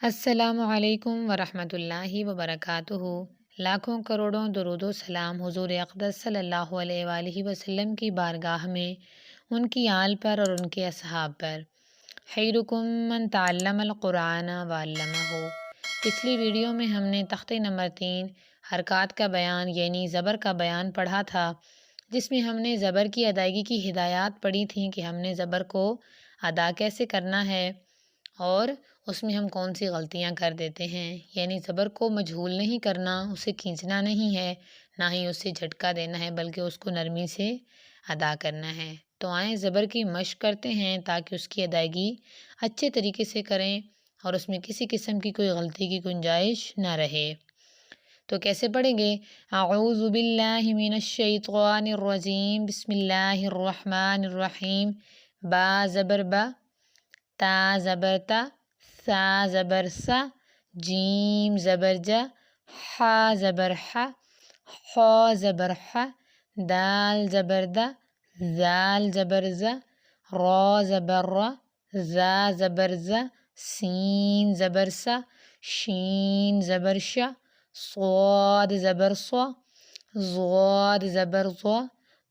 السلام علیکم ورحمۃ اللہ وبرکاتہ۔ لاکھوں کروڑوں درود و سلام حضور اقدس صلی اللہ علیہ وآلہ وسلم کی بارگاہ میں، ان کی آل پر اور ان کے اصحاب پر۔ خیرکم من تعلم القرآن وعلمہ۔ پچھلی ویڈیو میں ہم نے تختے نمبر 3 حرکات کا بیان یعنی زبر کا بیان پڑھا تھا، جس میں ہم نے زبر کی ادائیگی کی ہدایات پڑھی تھیں کہ ہم نے زبر کو ادا کیسے کرنا ہے اور اس میں ہم کون سی غلطیاں کر دیتے ہیں۔ یعنی زبر کو مجہول نہیں کرنا، اسے کھینچنا نہیں ہے، نہ ہی اسے جھٹکا دینا ہے، بلکہ اس کو نرمی سے ادا کرنا ہے۔ تو آئیں زبر کی مشق کرتے ہیں تاکہ اس کی ادائیگی اچھے طریقے سے کریں اور اس میں کسی قسم کی کوئی غلطی کی گنجائش نہ رہے۔ تو کیسے پڑھیں گے؟ اعوذ باللہ من الشیطان الرجیم، بسم اللہ الرحمن الرحیم۔ با زبر با، تا زبر تا، سا زبر سا، جیم زبر جا، حا زبر حا، خا زبر حا، دال زبر دا، زال زبر زا، را زبر را، زا زبر زا، سین زبر سا، شین زبر شا، صاد زبر صا، ضاد زبر ضا،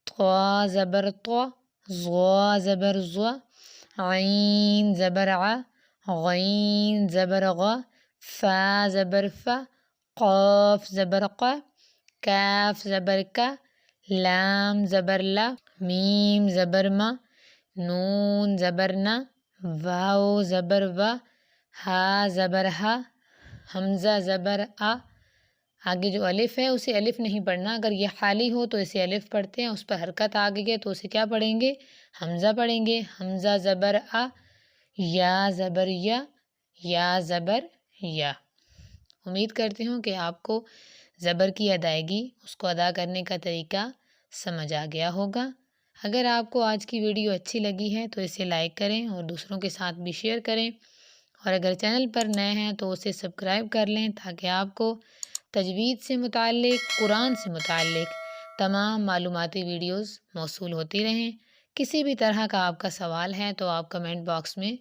طا زبر طا، ظا زبر ظا، عین زبر ع، غین زبر غا، فا زبر فا، قاف زبر قا، کاف زبر کا، لام زبر لا، میم زبر ما، نون زبر نا، واو زبر وا، ہا زبر ہا، حمزہ زبر آ۔ آگے جو الف ہے اسے الف نہیں پڑھنا، اگر یہ خالی ہو تو اسے الف پڑھتے ہیں، اس پر حرکت آگے گئے تو اسے کیا پڑھیں گے؟ حمزہ پڑھیں گے۔ حمزہ زبر آ، یا زبر یا، یا زبر یا۔ امید کرتی ہوں کہ آپ کو زبر کی ادائیگی، اس کو ادا کرنے کا طریقہ سمجھ آ گیا ہوگا۔ اگر آپ کو آج کی ویڈیو اچھی لگی ہے تو اسے لائک کریں اور دوسروں کے ساتھ بھی شیئر کریں، اور اگر چینل پر نئے ہیں تو اسے سبسکرائب کر لیں تاکہ آپ کو تجوید سے متعلق، قرآن سے متعلق تمام معلوماتی ویڈیوز موصول ہوتی رہیں۔ کسی بھی طرح کا آپ کا سوال ہے تو آپ کمنٹ باکس میں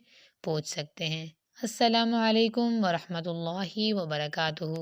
پوچھ سکتے ہیں۔ السلام علیکم ورحمۃ اللہ وبرکاتہ۔